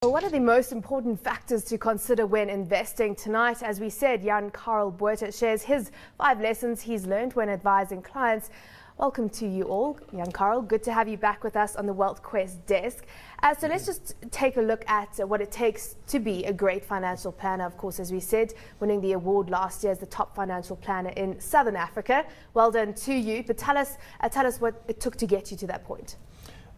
Well, what are the most important factors to consider when investing? Tonight, as we said, Jan-Carl Botha shares his 5 lessons he's learned when advising clients. Welcome to you all, Jan-Carl. Good to have you back with us on the WealthQuest desk. So let's just take a look at what it takes to be a great financial planner. Of course, as we said, winning the award last year as the top financial planner in Southern Africa. Well done to you. But tell us what it took to get you to that point.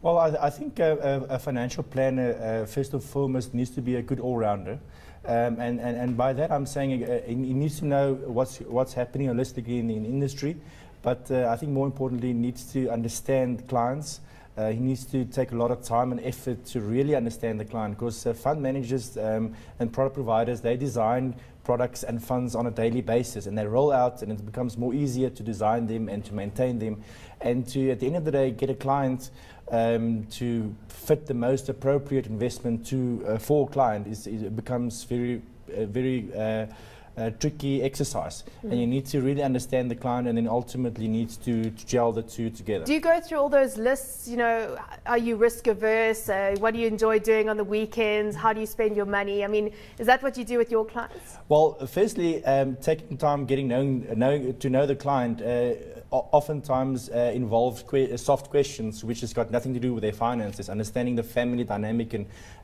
Well, I think a financial planner, first and foremost, needs to be a good all-rounder. And by that I'm saying he needs to know what's happening holistically in the industry. But I think more importantly, he needs to understand clients. He needs to take a lot of time and effort to really understand the client, because fund managers and product providers, they design products and funds on a daily basis, and they roll out, and it becomes more easier to design them and to maintain them, and to, at the end of the day, get a client to fit the most appropriate investment for a client. It becomes very tricky exercise, and you need to really understand the client, and then ultimately needs to gel the two together. Do you go through all those lists? You know, are you risk averse? What do you enjoy doing on the weekends? How do you spend your money? I mean, is that what you do with your clients? Well, firstly, taking time getting to know the client oftentimes involves soft questions, which has got nothing to do with their finances, understanding the family dynamic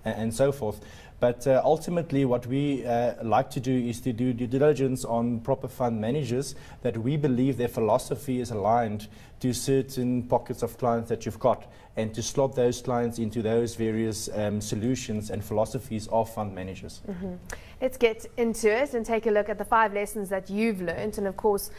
and so forth. But ultimately, what we like to do is to do due diligence on proper fund managers that we believe their philosophy is aligned to certain pockets of clients that you've got, and to slot those clients into those various solutions and philosophies of fund managers. Let's get into it and take a look at the 5 lessons that you've learned. And of course,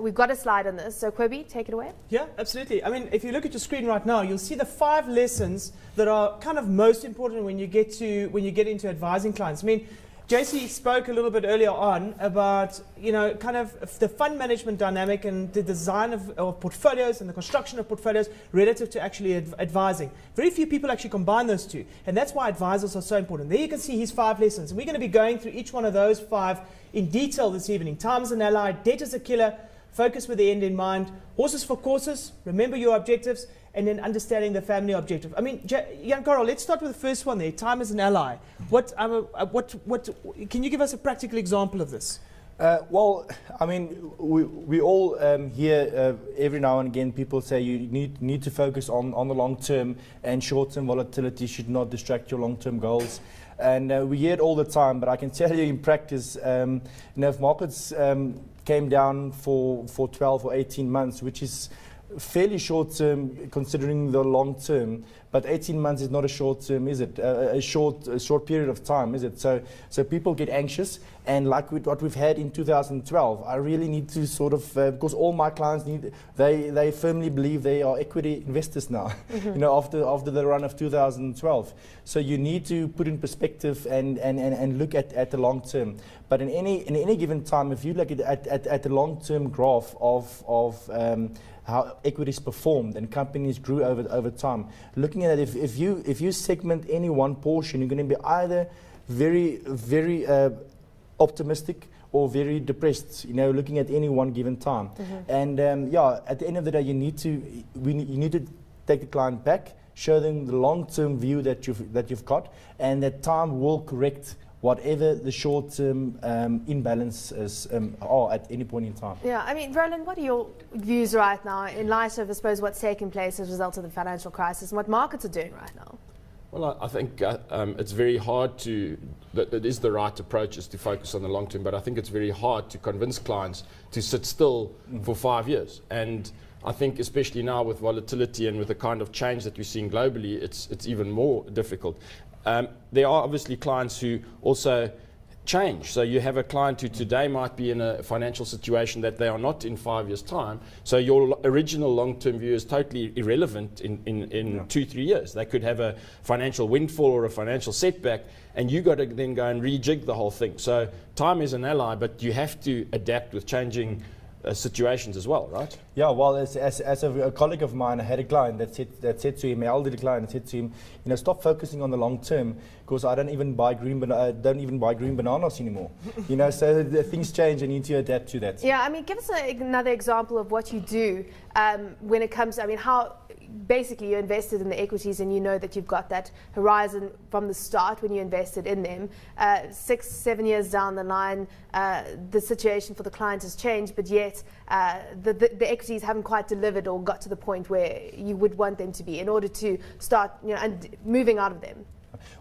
we've got a slide on this. So Kobie, take it away. Yeah, absolutely. I mean, if you look at your screen right now, you'll see the 5 lessons that are kind of most important when you get into advising clients. I mean, JC spoke a little bit earlier on about, kind of the fund management dynamic and the design of portfolios and the construction of portfolios relative to actually advising. Very few people actually combine those two, and that's why advisors are so important. There you can see his 5 lessons, and we're going to be going through each one of those 5 in detail this evening. Time is an ally, debt is a killer, focus with the end in mind, horses for courses, remember your objectives, and then understanding the family objective. I mean, Jan-Carl, let's start with the first one there, time as an ally. Can you give us a practical example of this? Well, I mean, we all hear every now and again people say you need to focus on the long term, and short-term volatility should not distract your long-term goals. And we hear it all the time, but I can tell you in practice, if markets came down for 12 or 18 months, which is fairly short term considering the long term, but 18 months is not a short term, is it? A short period of time, is it? So people get anxious, and like what we've had in 2012, I really need to sort of because all my clients they firmly believe they are equity investors now, after the run of 2012. So you need to put in perspective and look at the long term. But in any given time, if you look at the long term graph of how equities performed and companies grew over time, looking at it, if you segment any one portion, you're going to be either very optimistic or very depressed, looking at any one given time. And at the end of the day, you need to take the client back, show them the long-term view that you've got, and that time will correct whatever the short-term imbalances are at any point in time. Yeah, I mean, Roland, what are your views right now in light of, I suppose, what's taking place as a result of the financial crisis and what markets are doing right now? Well, I think it's very hard that is the right approach, is to focus on the long term, but I think it's very hard to convince clients to sit still for 5 years. And I think especially now with volatility and with the kind of change that we're seeing globally, it's even more difficult. There are obviously clients who also change. So you have a client who today might be in a financial situation that they are not in 5 years' time. So your original long-term view is totally irrelevant in 2-3 years. They could have a financial windfall or a financial setback, and you got to then go and rejig the whole thing. So time is an ally, but you have to adapt with changing situations as well, right? Yeah, well, as a colleague of mine, I had a client that said to him, an elderly client, said to him, stop focusing on the long term, because I don't even buy green bananas anymore. So the things change, and you need to adapt to that. Yeah, I mean, give us another example of what you do when it comes. I mean, how basically you invested in the equities and you know that you've got that horizon from the start when you invested in them. 6-7 years down the line, the situation for the client has changed, but yet the equities haven't quite delivered or got to the point where you would want them to be in order to start, and moving out of them.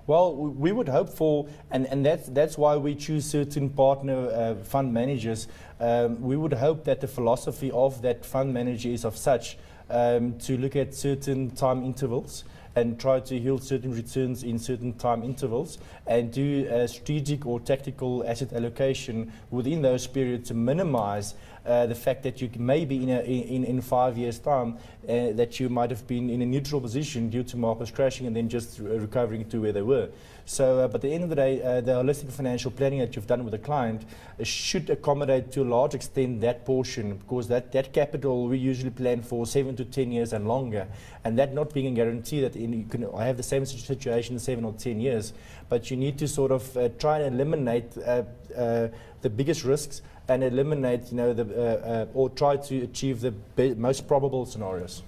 Well, we would hope for, and that's why we choose certain partner fund managers. We would hope that the philosophy of that fund manager is of such to look at certain time intervals and try to yield certain returns in certain time intervals and do a strategic or tactical asset allocation within those periods to minimize the fact that you may be in 5 years' time that you might have been in a neutral position due to markets crashing and then just recovering to where they were. So, but at the end of the day, the holistic financial planning that you've done with a client should accommodate to a large extent that portion, because that capital we usually plan for 7 to 10 years and longer, and that not being a guarantee that you can have the same situation in 7 or 10 years, but you need to sort of try and eliminate the biggest risks and eliminate, or try to achieve the most probable scenarios.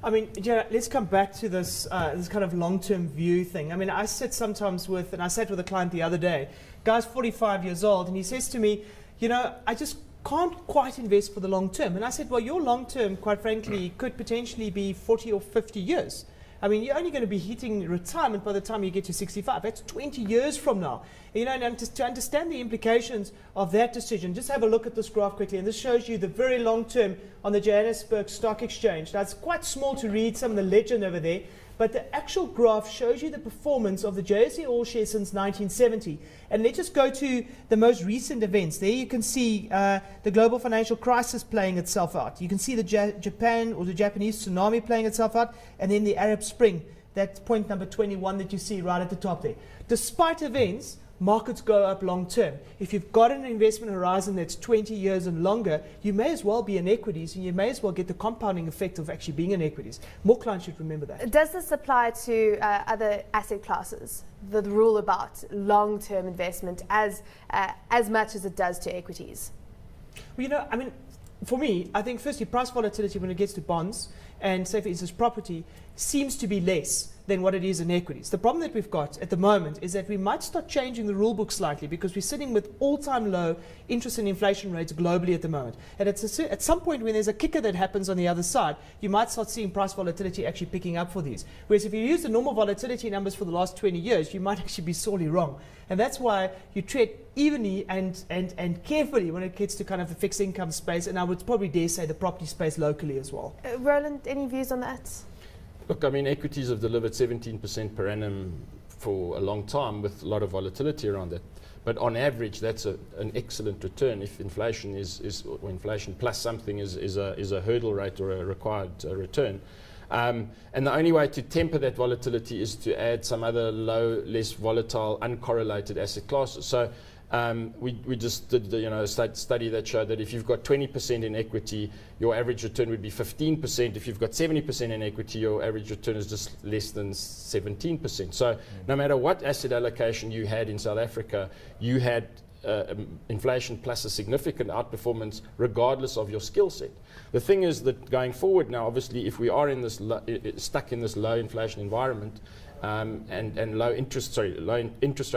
I mean, let's come back to this this kind of long-term view thing. I mean, I sit sometimes with, and I sat with a client the other day, guy's 45 years old, and he says to me, I just can't quite invest for the long term. And I said, well, your long term, quite frankly, could potentially be 40 or 50 years. I mean, you're only going to be hitting retirement by the time you get to 65. That's 20 years from now. And to understand the implications of that decision, just have a look at this graph quickly. And this shows you the very long term on the Johannesburg Stock Exchange. Now, it's quite small to read some of the legend over there, but the actual graph shows you the performance of the JSE All Shares since 1970. And let's just go to the most recent events. There you can see the global financial crisis playing itself out. You can see the Japan or the Japanese tsunami playing itself out, and then the Arab Spring. That's point number 21 that you see right at the top there. Despite events, markets go up long term. If you've got an investment horizon that's 20 years and longer, you may as well be in equities, and you may as well get the compounding effect of actually being in equities. More clients should remember that. Does this apply to other asset classes? The rule about long-term investment as much as it does to equities? Well, I mean, for me, I think firstly, price volatility when it gets to bonds and, say, for instance, property seems to be less than what it is in equities. The problem that we've got at the moment is that we might start changing the rule book slightly because we're sitting with all-time low interest and inflation rates globally at the moment. And at some point when there's a kicker that happens on the other side, you might start seeing price volatility actually picking up for these. Whereas if you use the normal volatility numbers for the last 20 years, you might actually be sorely wrong. And that's why you tread evenly and carefully when it gets to kind of the fixed income space, and I would probably dare say the property space locally as well. Roland, any views on that? Look, I mean, equities have delivered 17% per annum for a long time with a lot of volatility around it. But on average, that's an excellent return if inflation or inflation plus something is a hurdle rate or a required return. And the only way to temper that volatility is to add some other low, less volatile, uncorrelated asset classes. So we just did a study that showed that if you've got 20% in equity, your average return would be 15%. If you've got 70% in equity, your average return is just less than 17%. So no matter what asset allocation you had in South Africa, you had inflation plus a significant outperformance regardless of your skill set. The thing is that going forward now, obviously, if we are in this stuck in this low inflation environment, and low interest rate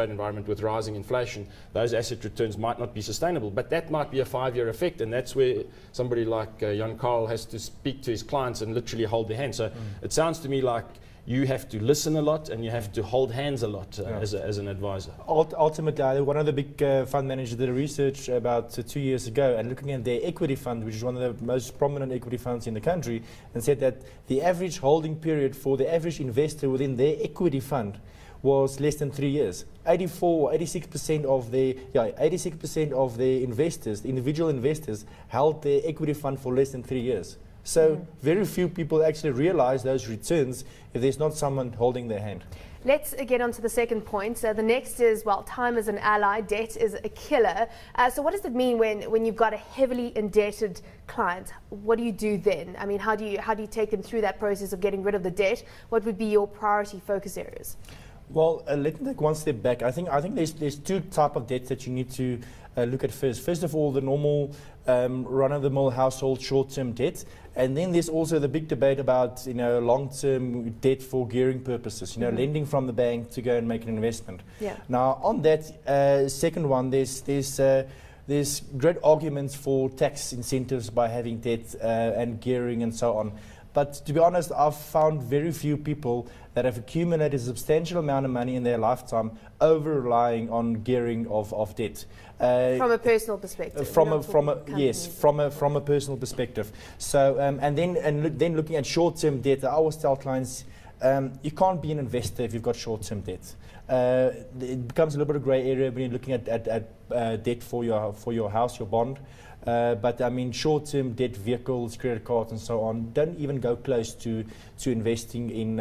environment with rising inflation, those asset returns might not be sustainable. But that might be a 5-year effect, and that's where somebody like Jan Karel has to speak to his clients and literally hold their hand. So it sounds to me like you have to listen a lot and you have to hold hands a lot as an advisor. Ultimately, one of the big fund managers did a research about 2 years ago and looking at their equity fund, which is one of the most prominent equity funds in the country, and said that the average holding period for the average investor within their equity fund was less than 3 years. 86% of the investors, the individual investors, held their equity fund for less than 3 years. So very few people actually realize those returns if there's not someone holding their hand. Let's get on to the second point. So the next is, well, time is an ally, debt is a killer. So what does it mean when you've got a heavily indebted client? What do you do then? I mean, how do you take them through that process of getting rid of the debt? What would be your priority focus areas? Well, let me take one step back. I think there's two type of debts that you need to look at first. First of all, the normal run-of-the-mill household short-term debt, and then there's also the big debate about long-term debt for gearing purposes. Lending from the bank to go and make an investment. Yeah. Now, on that second one, there's great arguments for tax incentives by having debt and gearing and so on. But to be honest, I've found very few people that have accumulated a substantial amount of money in their lifetime over-relying on gearing of debt. From a personal perspective. From a personal perspective. So and then looking at short-term debt, I always tell clients, you can't be an investor if you've got short-term debt. It becomes a little bit of grey area when you're looking at debt for your house, your bond. But I mean, short-term debt vehicles, credit cards, and so on, don't even go close to investing in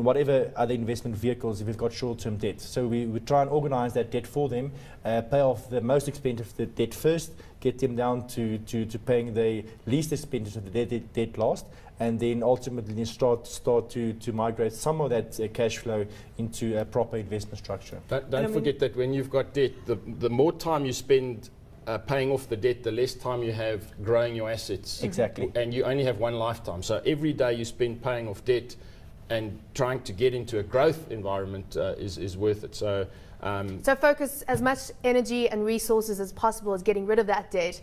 whatever other investment vehicles if you've got short-term debt. So we try and organise that debt for them, pay off the most expensive debt first, get them down to paying the least expensive debt last, and then ultimately start to migrate some of that cash flow into a proper investment structure. Don't forget that when you've got debt, the more time you spend paying off the debt, the less time you have growing your assets. Exactly. And you only have one lifetime. So every day you spend paying off debt and trying to get into a growth environment is worth it. So focus as much energy and resources as possible as getting rid of that debt,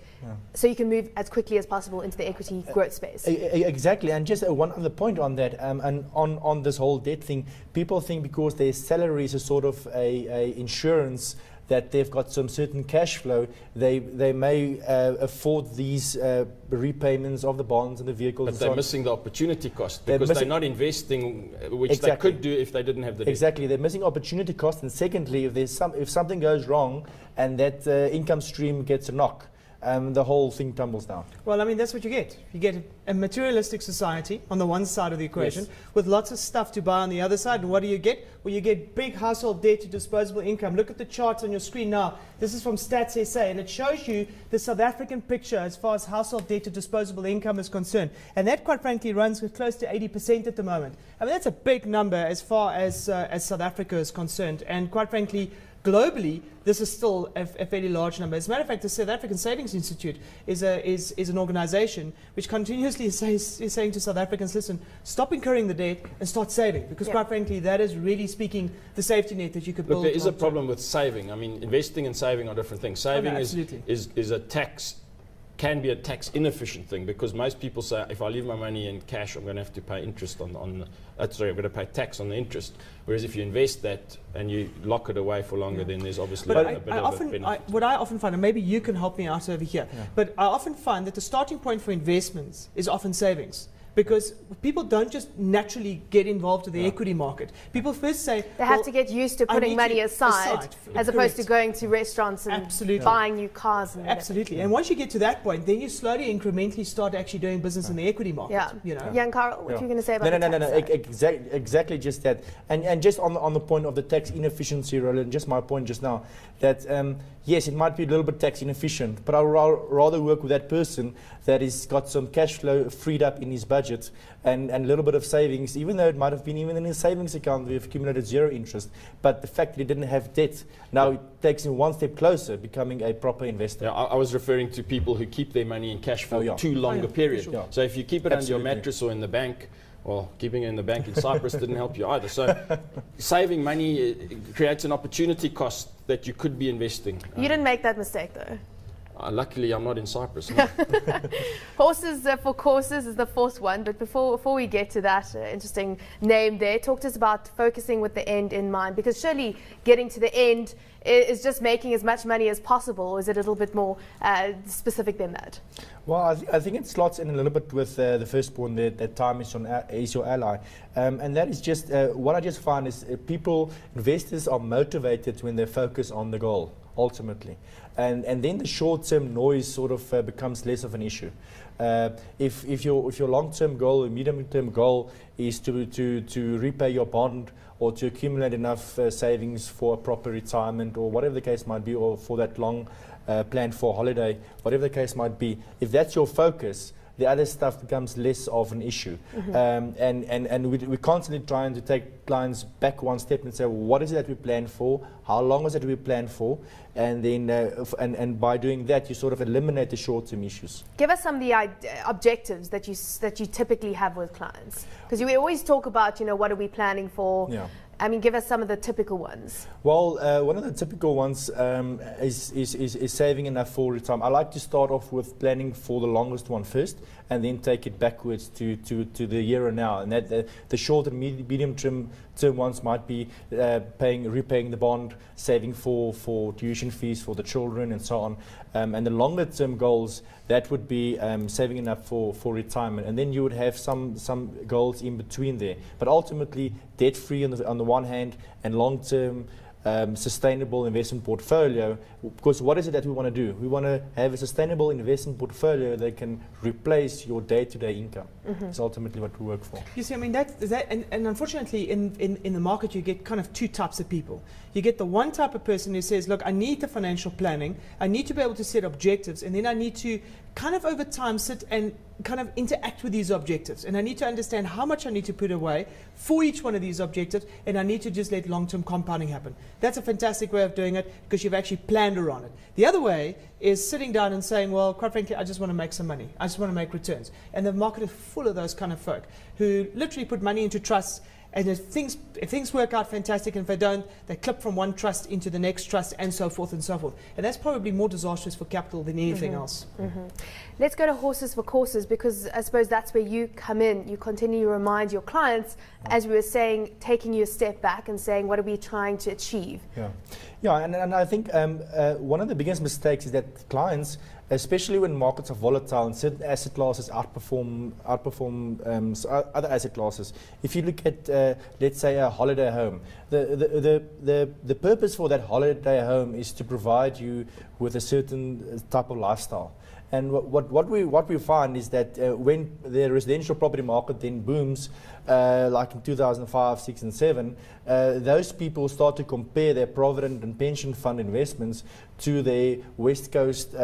so you can move as quickly as possible into the equity growth space. Exactly, and just one other point on that, and on this whole debt thing, people think because their salaries are sort of a insurance that they've got some certain cash flow, they may afford these repayments of the bonds and the vehicles. But they're missing the opportunity cost because they're not investing, which exactly. they could do if they didn't have the debt. Exactly, they're missing opportunity cost. And secondly, if something goes wrong and that income stream gets a knock, the whole thing tumbles down. Well, I mean, that's what you get. You get a materialistic society on the one side of the equation, yes, with lots of stuff to buy on the other side. And what do you get? Well, you get big household debt to disposable income. Look at the charts on your screen now. This is from Stats SA, and it shows you the South African picture as far as household debt to disposable income is concerned. And that, quite frankly, runs with close to 80% at the moment. I mean, that's a big number as far as South Africa is concerned. And quite frankly, globally, this is still a fairly large number. As a matter of fact, the South African Savings Institute is an organization which continuously is saying to South Africans, listen, stop incurring the debt and start saving. Because quite frankly, that is really speaking the safety net that you could build. Look, there is a problem with saving. I mean, investing and saving are different things. Saving is a tax, can be a tax inefficient thing, because most people say, if I leave my money in cash, I'm going to have to pay interest I'm going to pay tax on the interest. Whereas if you invest that and you lock it away for longer, then there's obviously a bit of a benefit. What I often find, and maybe you can help me out over here, but I often find that the starting point for investments is often savings. Because people don't just naturally get involved in the equity market. People first say they have to get used to putting money aside as opposed to going to restaurants and buying new cars. And absolutely. And once you get to that point, then you slowly, incrementally start actually doing business in the equity market. Yeah. You know? Jan Karel, what are you going to say about No. Exactly just that. And just on the point of the tax inefficiency, Roland, just my point just now, that yes, it might be a little bit tax inefficient, but I'd rather work with that person that has got some cash flow freed up in his budget and a little bit of savings, even though it might have been even in his savings account we've accumulated zero interest. But the fact that he didn't have debt now it takes him one step closer becoming a proper investor. Yeah, I was referring to people who keep their money in cash for too long a period. Sure. So if you keep it under your mattress or in the bank, well, keeping it in the bank in Cyprus didn't help you either. So saving money creates an opportunity cost that you could be investing. You didn't make that mistake, though. Luckily, I'm not in Cyprus. Horses for Courses is the fourth one, but before we get to that interesting name there, talk to us about focusing with the end in mind, because surely getting to the end is just making as much money as possible, or is it a little bit more specific than that? Well, I think it slots in a little bit with the firstborn there, that time is your ally. And that is just, what I just find is investors are motivated when they focus on the goal, ultimately. And then the short-term noise sort of becomes less of an issue. If your long-term goal or medium-term goal is to repay your bond or to accumulate enough savings for a proper retirement or whatever the case might be, or for that long plan for holiday, whatever the case might be, if that's your focus, the other stuff becomes less of an issue. And we're constantly trying to take clients back one step and say, well, what is it that we plan for? How long is it we plan for? And then, and by doing that, you sort of eliminate the short-term issues. Give us some of the objectives that you typically have with clients, because we always talk about, what are we planning for? Yeah. I mean, give us some of the typical ones. Well, one of the typical ones is saving enough for retirement. I like to start off with planning for the longest one first, and then take it backwards to the here and now. And that the short and medium term ones might be repaying the bond, saving for tuition fees for the children, and so on. And the longer term goals, that would be saving enough for retirement. And then you would have some goals in between there. But ultimately, debt free on the one hand, and long term sustainable investment portfolio. Because what is it that we want to do? We want to have a sustainable investment portfolio that can replace your day-to-day income. It's ultimately what we work for. You see, I mean, and unfortunately in the market you get kind of two types of people. You get the one type of person who says, look, I need the financial planning, I need to be able to set objectives, and then I need to kind of over time sit and kind of interact with these objectives, and I need to understand how much I need to put away for each one of these objectives, and I need to just let long-term compounding happen. That's a fantastic way of doing it, because you've actually planned around it. The other way is sitting down and saying, well, quite frankly, I just want to make some money, I just want to make returns. And the market is full of those kind of folk who literally put money into trusts, and if things work out, fantastic, and if they don't, they clip from one trust into the next trust, and so forth and so forth. And that's probably more disastrous for capital than anything else. Let's go to horses for courses, because I suppose that's where you come in. You continue to remind your clients, as we were saying, taking you a step back and saying, what are we trying to achieve? Yeah, and I think one of the biggest mistakes is that clients, especially when markets are volatile and certain asset classes outperform other asset classes. If you look at, let's say, a holiday home, the purpose for that holiday home is to provide you with a certain type of lifestyle. And what we find is that when the residential property market then booms, like in 2005, 6 and 7, those people start to compare their provident and pension fund investments to their West Coast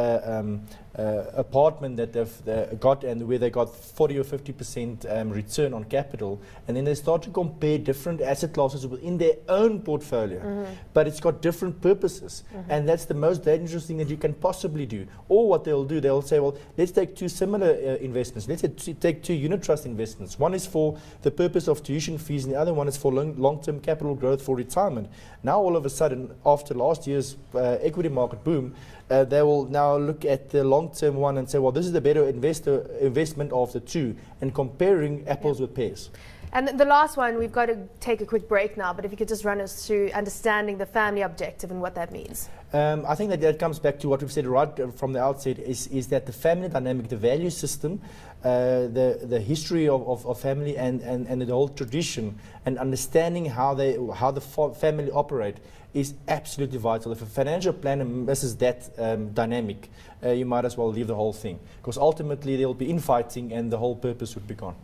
apartment that they've got, and where they got 40 or 50% return on capital, and then they start to compare different asset classes within their own portfolio, but it's got different purposes, and that's the most dangerous thing that you can possibly do. Or what they'll do, they'll say, well, let's take two similar investments. Let's take two unit trust investments. One is for the purpose of tuition fees, and the other one is for long-term capital growth for retirement. Now, all of a sudden, after last year's equity market boom, they will now look at the long-term one and say, well, this is the better investment of the two, and comparing apples with pears. And the last one, we've got to take a quick break now, but if you could just run us through understanding the family objective and what that means. I think that comes back to what we've said right from the outset, is that the family dynamic, the value system, the history of family, and the whole tradition, and understanding how the family operate is absolutely vital. If a financial planner misses that dynamic, you might as well leave the whole thing, because ultimately there will be infighting and the whole purpose would be gone.